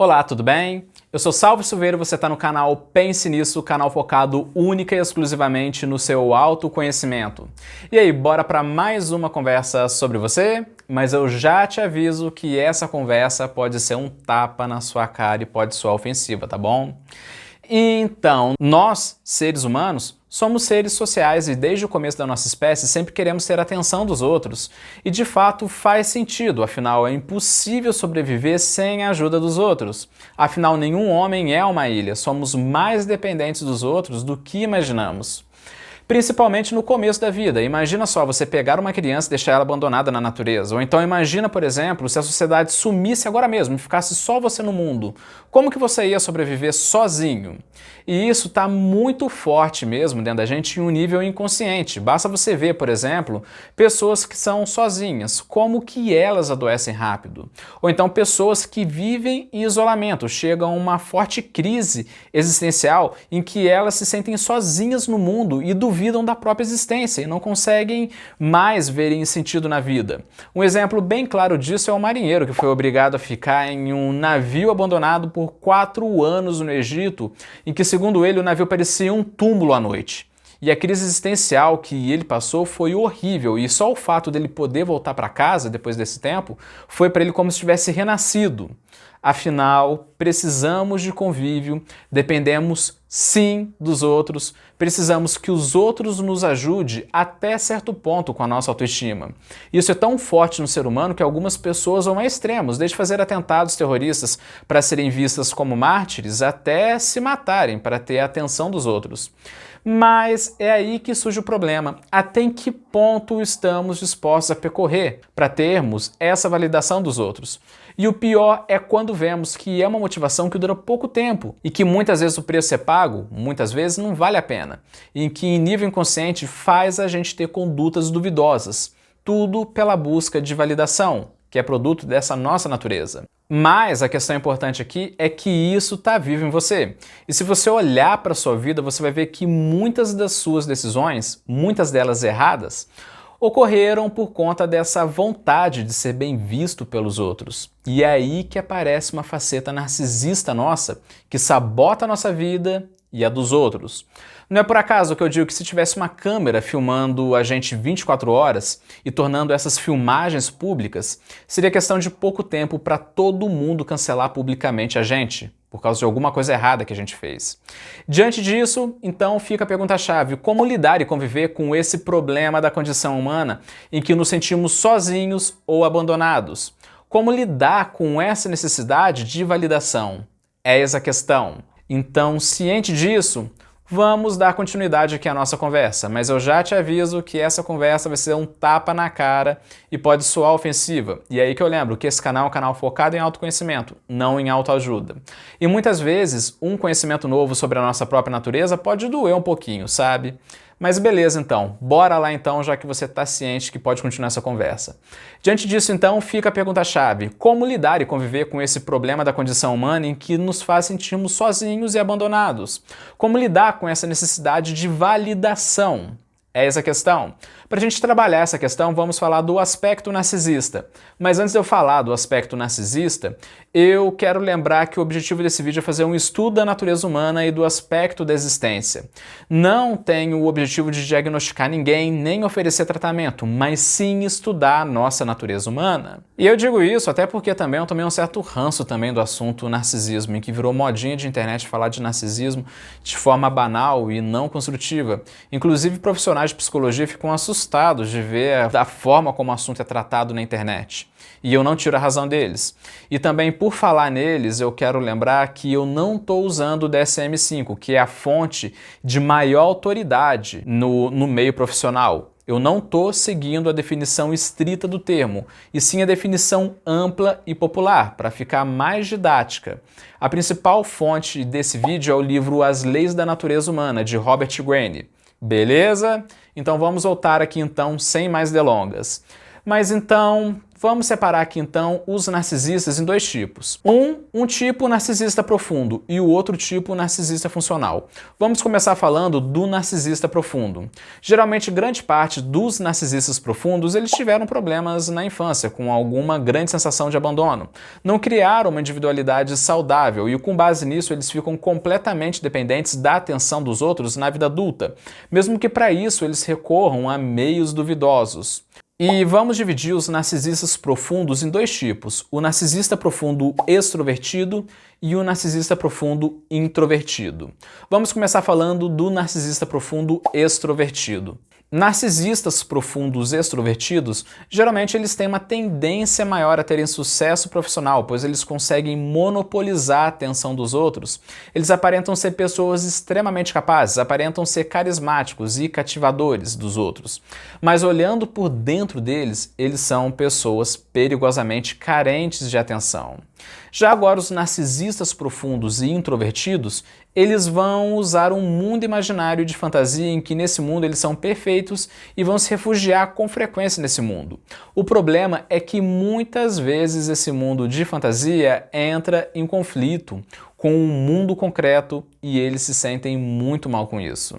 Olá, tudo bem? Eu sou Salve Silveira e você está no canal Pense Nisso, canal focado única e exclusivamente no seu autoconhecimento. E aí, bora para mais uma conversa sobre você? Mas eu já te aviso que essa conversa pode ser um tapa na sua cara e pode soar ofensiva, tá bom? Então, nós, seres humanos, somos seres sociais e desde o começo da nossa espécie sempre queremos ter a atenção dos outros. E de fato faz sentido, afinal é impossível sobreviver sem a ajuda dos outros. Afinal, nenhum homem é uma ilha, somos mais dependentes dos outros do que imaginamos. Principalmente no começo da vida. Imagina só você pegar uma criança e deixar ela abandonada na natureza. Ou então imagina, por exemplo, se a sociedade sumisse agora mesmo e ficasse só você no mundo. Como que você ia sobreviver sozinho? E isso está muito forte mesmo dentro da gente em um nível inconsciente. Basta você ver, por exemplo, pessoas que são sozinhas, como que elas adoecem rápido. Ou então pessoas que vivem em isolamento, chegam a uma forte crise existencial em que elas se sentem sozinhas no mundo e duvidam da própria existência e não conseguem mais verem sentido na vida. Um exemplo bem claro disso é o marinheiro que foi obrigado a ficar em um navio abandonado por 4 anos no Egito, em que, segundo ele, o navio parecia um túmulo à noite. E a crise existencial que ele passou foi horrível, e só o fato dele poder voltar para casa depois desse tempo foi para ele como se tivesse renascido. Afinal, precisamos de convívio, dependemos sim dos outros, precisamos que os outros nos ajudem até certo ponto com a nossa autoestima. Isso é tão forte no ser humano que algumas pessoas vão a extremos, desde fazer atentados terroristas para serem vistas como mártires, até se matarem para ter a atenção dos outros. Mas é aí que surge o problema. Até em que ponto estamos dispostos a percorrer para termos essa validação dos outros? E o pior é quando vemos que é uma motivação que dura pouco tempo e que muitas vezes o preço é pago, muitas vezes não vale a pena, e em que em nível inconsciente faz a gente ter condutas duvidosas, tudo pela busca de validação, que é produto dessa nossa natureza. Mas a questão importante aqui é que isso está vivo em você. E se você olhar para a sua vida, você vai ver que muitas das suas decisões, muitas delas erradas, ocorreram por conta dessa vontade de ser bem visto pelos outros. E é aí que aparece uma faceta narcisista nossa, que sabota a nossa vida e a dos outros. Não é por acaso que eu digo que se tivesse uma câmera filmando a gente 24 horas e tornando essas filmagens públicas, seria questão de pouco tempo para todo mundo cancelar publicamente a gente, por causa de alguma coisa errada que a gente fez. Diante disso, então fica a pergunta-chave: como lidar e conviver com esse problema da condição humana em que nos sentimos sozinhos ou abandonados? Como lidar com essa necessidade de validação? Eis a questão. Então, ciente disso, vamos dar continuidade aqui à nossa conversa, mas eu já te aviso que essa conversa vai ser um tapa na cara e pode soar ofensiva. E aí que eu lembro que esse canal é um canal focado em autoconhecimento, não em autoajuda. E muitas vezes, um conhecimento novo sobre a nossa própria natureza pode doer um pouquinho, sabe? Mas beleza então, bora lá então, já que você está ciente que pode continuar essa conversa. Diante disso então, fica a pergunta-chave: como lidar e conviver com esse problema da condição humana em que nos faz sentirmos sozinhos e abandonados? Como lidar com essa necessidade de validação? É essa a questão. Para a gente trabalhar essa questão, vamos falar do aspecto narcisista. Mas antes de eu falar do aspecto narcisista, eu quero lembrar que o objetivo desse vídeo é fazer um estudo da natureza humana e do aspecto da existência. Não tenho o objetivo de diagnosticar ninguém, nem oferecer tratamento, mas sim estudar a nossa natureza humana. E eu digo isso até porque também eu tomei um certo ranço também do assunto narcisismo, em que virou modinha de internet falar de narcisismo de forma banal e não construtiva. Inclusive profissionais de psicologia ficam assustados de ver a forma como o assunto é tratado na internet. E eu não tiro a razão deles. E também, por falar neles, eu quero lembrar que eu não estou usando o DSM-5, que é a fonte de maior autoridade no meio profissional. Eu não estou seguindo a definição estrita do termo, e sim a definição ampla e popular, para ficar mais didática. A principal fonte desse vídeo é o livro As Leis da Natureza Humana, de Robert Greene. Beleza? Então vamos voltar aqui então sem mais delongas. Mas então, Vamos separar aqui então os narcisistas em dois tipos. Um tipo narcisista profundo e o outro tipo narcisista funcional. Vamos começar falando do narcisista profundo. Geralmente, grande parte dos narcisistas profundos, eles tiveram problemas na infância, com alguma grande sensação de abandono. Não criaram uma individualidade saudável e com base nisso eles ficam completamente dependentes da atenção dos outros na vida adulta, mesmo que para isso eles recorram a meios duvidosos. E vamos dividir os narcisistas profundos em dois tipos, o narcisista profundo extrovertido e o narcisista profundo introvertido. Vamos começar falando do narcisista profundo extrovertido. Narcisistas profundos extrovertidos, geralmente eles têm uma tendência maior a terem sucesso profissional, pois eles conseguem monopolizar a atenção dos outros. Eles aparentam ser pessoas extremamente capazes, aparentam ser carismáticos e cativadores dos outros. Mas olhando por dentro deles, eles são pessoas perigosamente carentes de atenção. Já agora os narcisistas profundos e introvertidos, eles vão usar um mundo imaginário de fantasia em que nesse mundo eles são perfeitos e vão se refugiar com frequência nesse mundo. O problema é que muitas vezes esse mundo de fantasia entra em conflito com o mundo concreto e eles se sentem muito mal com isso.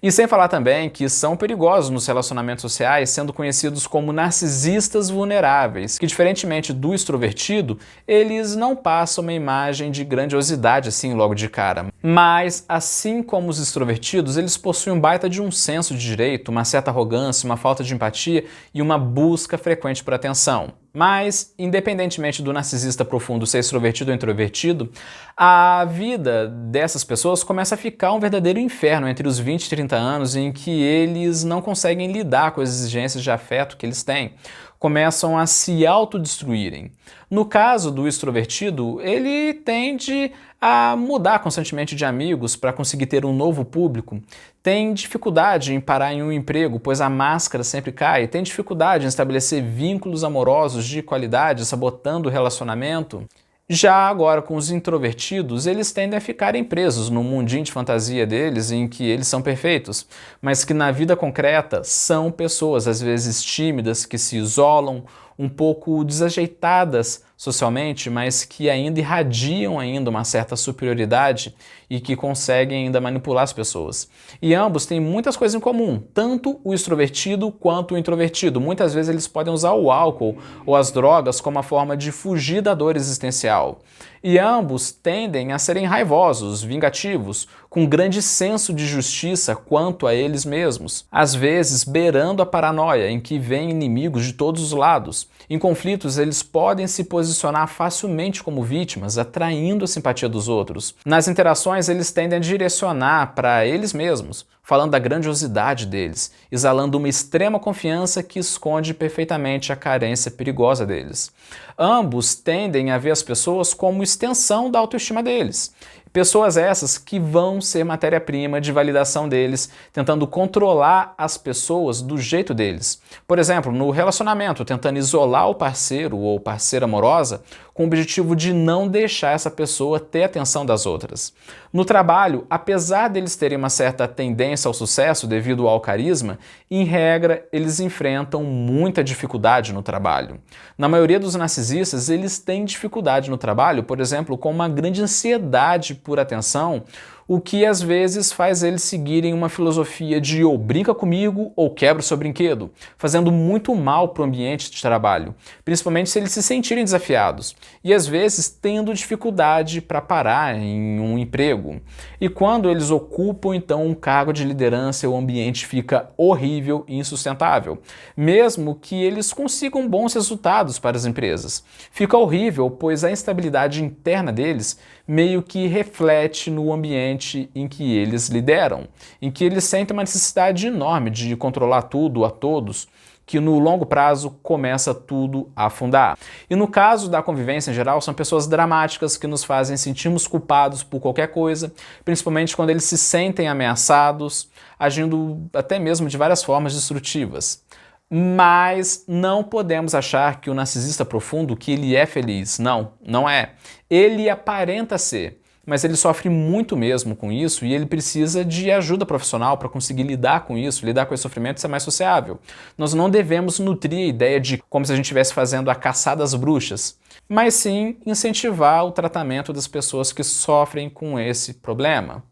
E sem falar também que são perigosos nos relacionamentos sociais, sendo conhecidos como narcisistas vulneráveis, que diferentemente do extrovertido, eles não passam uma imagem de grandiosidade assim logo de cara. Mas, assim como os extrovertidos, eles possuem um baita de um senso de direito, uma certa arrogância, uma falta de empatia e uma busca frequente por atenção. Mas, independentemente do narcisista profundo ser extrovertido ou introvertido, a vida dessas pessoas começa a ficar um verdadeiro inferno entre os 20 e 30 anos em que eles não conseguem lidar com as exigências de afeto que eles têm. Começam a se autodestruírem. No caso do extrovertido, ele tende a mudar constantemente de amigos para conseguir ter um novo público, tem dificuldade em parar em um emprego, pois a máscara sempre cai, tem dificuldade em estabelecer vínculos amorosos de qualidade, sabotando o relacionamento. Já agora, com os introvertidos, eles tendem a ficarem presos no mundinho de fantasia deles, em que eles são perfeitos, mas que na vida concreta são pessoas, às vezes tímidas, que se isolam, um pouco desajeitadas socialmente, mas que ainda irradiam uma certa superioridade e que conseguem ainda manipular as pessoas. E ambos têm muitas coisas em comum, tanto o extrovertido quanto o introvertido. Muitas vezes eles podem usar o álcool ou as drogas como uma forma de fugir da dor existencial. E ambos tendem a serem raivosos, vingativos, com grande senso de justiça quanto a eles mesmos, às vezes beirando a paranoia, em que vêm inimigos de todos os lados. Em conflitos, eles podem se posicionar facilmente como vítimas, atraindo a simpatia dos outros. Nas interações, eles tendem a direcionar para eles mesmos, falando da grandiosidade deles, exalando uma extrema confiança que esconde perfeitamente a carência perigosa deles. Ambos tendem a ver as pessoas como extensão da autoestima deles. Pessoas essas que vão ser matéria-prima de validação deles, tentando controlar as pessoas do jeito deles. Por exemplo, no relacionamento, tentando isolar o parceiro ou parceira amorosa com o objetivo de não deixar essa pessoa ter a atenção das outras. No trabalho, apesar deles terem uma certa tendência ao sucesso devido ao carisma, em regra, eles enfrentam muita dificuldade no trabalho. Na maioria dos narcisistas, eles têm dificuldade no trabalho, por exemplo, com uma grande ansiedade por atenção, o que às vezes faz eles seguirem uma filosofia de ou brinca comigo ou quebra o seu brinquedo, fazendo muito mal para o ambiente de trabalho, principalmente se eles se sentirem desafiados, e às vezes tendo dificuldade para parar em um emprego. E quando eles ocupam então um cargo de liderança, o ambiente fica horrível e insustentável, mesmo que eles consigam bons resultados para as empresas. Fica horrível, pois a instabilidade interna deles meio que reflete no ambiente em que eles lideram, em que eles sentem uma necessidade enorme de controlar tudo a todos, que no longo prazo começa tudo a afundar. E no caso da convivência em geral, são pessoas dramáticas que nos fazem sentirmos culpados por qualquer coisa, principalmente quando eles se sentem ameaçados, agindo até mesmo de várias formas destrutivas. Mas não podemos achar que o narcisista profundo, que ele é feliz. Não, não é. Ele aparenta ser, mas ele sofre muito mesmo com isso e ele precisa de ajuda profissional para conseguir lidar com isso, lidar com esse sofrimento e ser mais sociável. Nós não devemos nutrir a ideia de como se a gente estivesse fazendo a caçada às bruxas, mas sim incentivar o tratamento das pessoas que sofrem com esse problema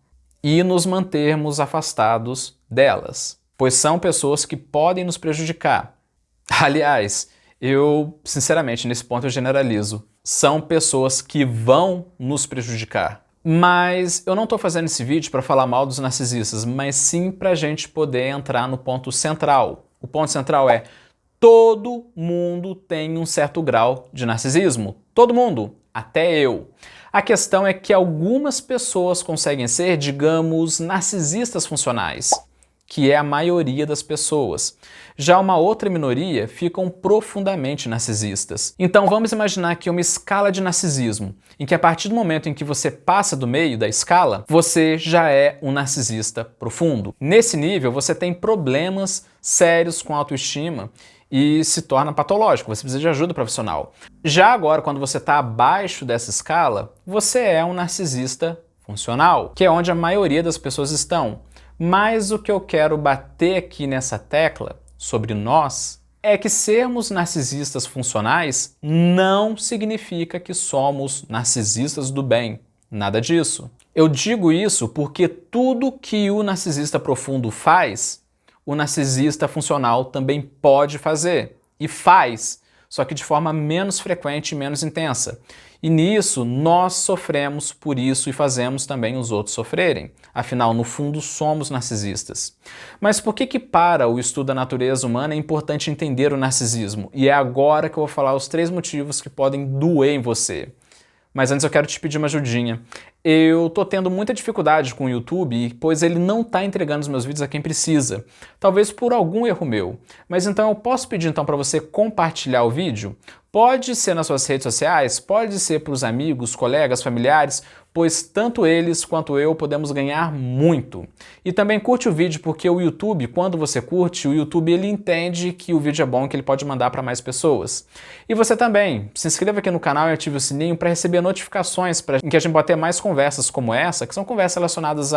e nos mantermos afastados delas, pois são pessoas que podem nos prejudicar. Aliás, eu, sinceramente, nesse ponto eu generalizo. São pessoas que vão nos prejudicar. Mas eu não estou fazendo esse vídeo para falar mal dos narcisistas, mas sim para a gente poder entrar no ponto central. O ponto central é: todo mundo tem um certo grau de narcisismo. Todo mundo, até eu. A questão é que algumas pessoas conseguem ser, digamos, narcisistas funcionais, que é a maioria das pessoas. Já uma outra minoria ficam profundamente narcisistas. Então vamos imaginar que uma escala de narcisismo, em que a partir do momento em que você passa do meio da escala, você já é um narcisista profundo. Nesse nível, você tem problemas sérios com a autoestima e se torna patológico, você precisa de ajuda profissional. Já agora, quando você está abaixo dessa escala, você é um narcisista funcional, que é onde a maioria das pessoas estão. Mas o que eu quero bater aqui nessa tecla sobre nós é que sermos narcisistas funcionais não significa que somos narcisistas do bem. Nada disso. Eu digo isso porque tudo que o narcisista profundo faz, o narcisista funcional também pode fazer. E faz, só que de forma menos frequente e menos intensa. E nisso, nós sofremos por isso e fazemos também os outros sofrerem. Afinal, no fundo, somos narcisistas. Mas por que para o estudo da natureza humana é importante entender o narcisismo? E é agora que eu vou falar os 3 motivos que podem doer em você. Mas antes eu quero te pedir uma ajudinha. Eu tô tendo muita dificuldade com o YouTube, pois ele não tá entregando os meus vídeos a quem precisa. Talvez por algum erro meu. Mas então eu posso pedir para você compartilhar o vídeo? Pode ser nas suas redes sociais, pode ser para os amigos, colegas, familiares, pois tanto eles quanto eu podemos ganhar muito. E também curte o vídeo, porque o YouTube, quando você curte, o YouTube ele entende que o vídeo é bom, que ele pode mandar para mais pessoas. E você também, se inscreva aqui no canal e ative o sininho para receber notificações em que a gente pode ter mais conversas como essa, que são conversas relacionadas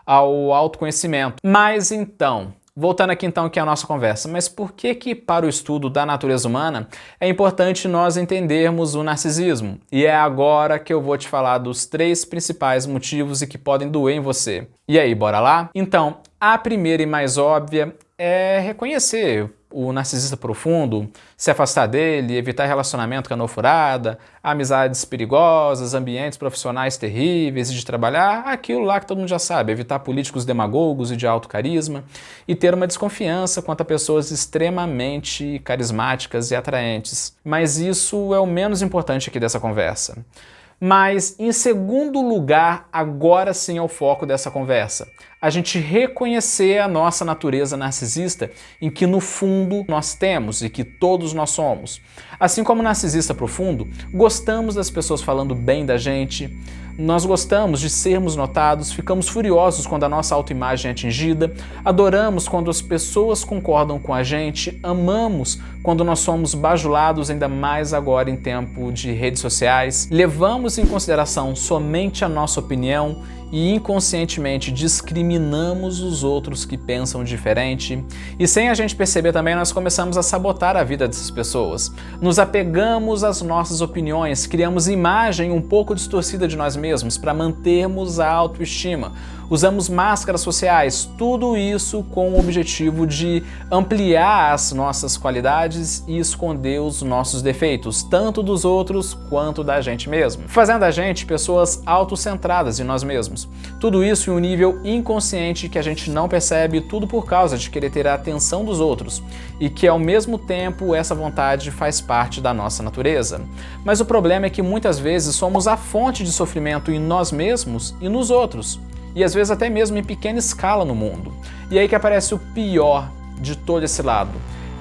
ao autoconhecimento. Mas então, voltando aqui então que é a nossa conversa, mas por que para o estudo da natureza humana é importante nós entendermos o narcisismo? E é agora que eu vou te falar dos 3 principais motivos e que podem doer em você. E aí, bora lá? Então, a primeira e mais óbvia é reconhecer o narcisista profundo, se afastar dele, evitar relacionamento canoa furada, amizades perigosas, ambientes profissionais terríveis e de trabalhar, aquilo lá que todo mundo já sabe, evitar políticos demagogos e de alto carisma e ter uma desconfiança quanto a pessoas extremamente carismáticas e atraentes. Mas isso é o menos importante aqui dessa conversa. Mas, em segundo lugar, agora sim é o foco dessa conversa. A gente reconhecer a nossa natureza narcisista em que, no fundo, nós temos e que todos nós somos. Assim como o narcisista profundo, gostamos das pessoas falando bem da gente, nós gostamos de sermos notados, ficamos furiosos quando a nossa autoimagem é atingida, adoramos quando as pessoas concordam com a gente, amamos quando nós somos bajulados, ainda mais agora em tempo de redes sociais, levamos em consideração somente a nossa opinião e inconscientemente discriminamos os outros que pensam diferente. E sem a gente perceber também, nós começamos a sabotar a vida dessas pessoas. Nos apegamos às nossas opiniões, criamos imagem um pouco distorcida de nós mesmos para mantermos a autoestima. Usamos máscaras sociais, tudo isso com o objetivo de ampliar as nossas qualidades e esconder os nossos defeitos, tanto dos outros quanto da gente mesmo, fazendo a gente pessoas autocentradas em nós mesmos. Tudo isso em um nível inconsciente que a gente não percebe, tudo por causa de querer ter a atenção dos outros e que ao mesmo tempo essa vontade faz parte da nossa natureza. Mas o problema é que muitas vezes somos a fonte de sofrimento em nós mesmos e nos outros. E às vezes até mesmo em pequena escala no mundo. E aí que aparece o pior de todo esse lado,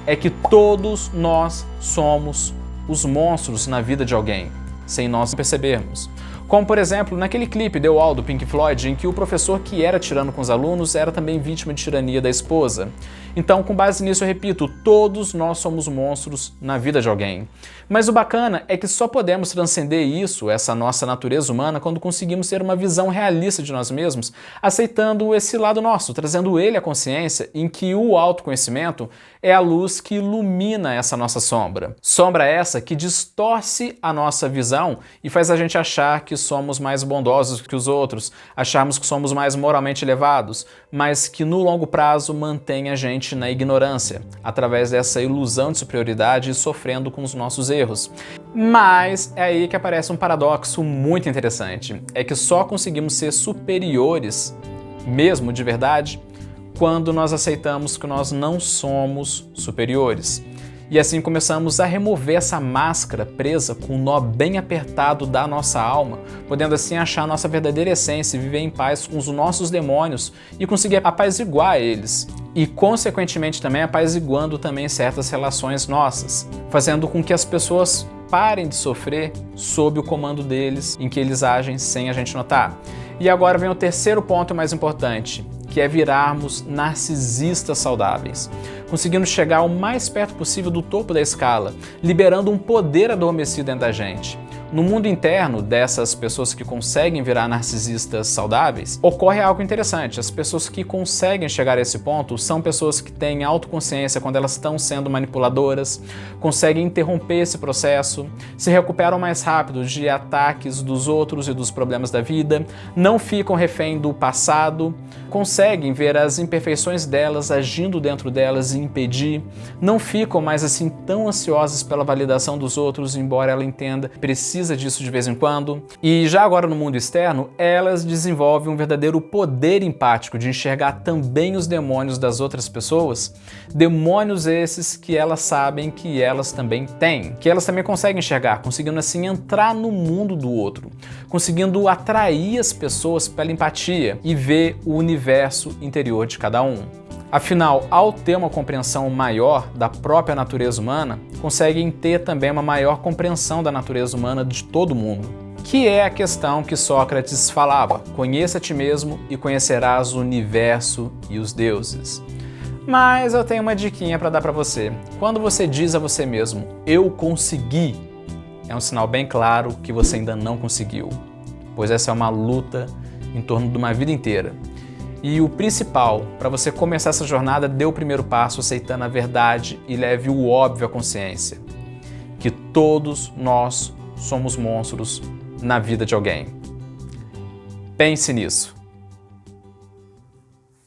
é que todos nós somos os monstros na vida de alguém, sem nós percebermos. Como, por exemplo, naquele clipe The Wall do Pink Floyd, em que o professor que era tirano com os alunos era também vítima de tirania da esposa. Então, com base nisso, eu repito, todos nós somos monstros na vida de alguém. Mas o bacana é que só podemos transcender isso, essa nossa natureza humana, quando conseguimos ter uma visão realista de nós mesmos, aceitando esse lado nosso, trazendo ele à consciência em que o autoconhecimento é a luz que ilumina essa nossa sombra. Sombra essa que distorce a nossa visão e faz a gente achar que somos mais bondosos que os outros, acharmos que somos mais moralmente elevados, mas que no longo prazo mantém a gente na ignorância, através dessa ilusão de superioridade e sofrendo com os nossos erros. Mas é aí que aparece um paradoxo muito interessante, é que só conseguimos ser superiores, mesmo de verdade, quando nós aceitamos que nós não somos superiores. E assim começamos a remover essa máscara presa com um nó bem apertado da nossa alma, podendo assim achar a nossa verdadeira essência e viver em paz com os nossos demônios e conseguir apaziguar eles. E consequentemente também apaziguando também certas relações nossas, fazendo com que as pessoas parem de sofrer sob o comando deles, em que eles agem sem a gente notar. E agora vem o terceiro ponto mais importante, que é virarmos narcisistas saudáveis, conseguindo chegar o mais perto possível do topo da escala, liberando um poder adormecido dentro da gente. No mundo interno dessas pessoas que conseguem virar narcisistas saudáveis, ocorre algo interessante. As pessoas que conseguem chegar a esse ponto são pessoas que têm autoconsciência quando elas estão sendo manipuladoras, conseguem interromper esse processo, se recuperam mais rápido de ataques dos outros e dos problemas da vida, não ficam refém do passado, conseguem ver as imperfeições delas agindo dentro delas e impedir, não ficam mais assim tão ansiosas pela validação dos outros, embora ela entenda que precisa disso de vez em quando. E já agora no mundo externo, elas desenvolvem um verdadeiro poder empático de enxergar também os demônios das outras pessoas, demônios esses que elas sabem que elas também têm, que elas também conseguem enxergar, conseguindo assim entrar no mundo do outro, conseguindo atrair as pessoas pela empatia e ver o universo interior de cada um. Afinal, ao ter uma compreensão maior da própria natureza humana, conseguem ter também uma maior compreensão da natureza humana de todo mundo. Que é a questão que Sócrates falava: conheça a ti mesmo e conhecerás o universo e os deuses. Mas eu tenho uma diquinha para dar para você. Quando você diz a você mesmo, eu consegui, é um sinal bem claro que você ainda não conseguiu, pois essa é uma luta em torno de uma vida inteira. E o principal, para você começar essa jornada, dê o primeiro passo aceitando a verdade e leve o óbvio à consciência, que todos nós somos monstros na vida de alguém. Pense nisso.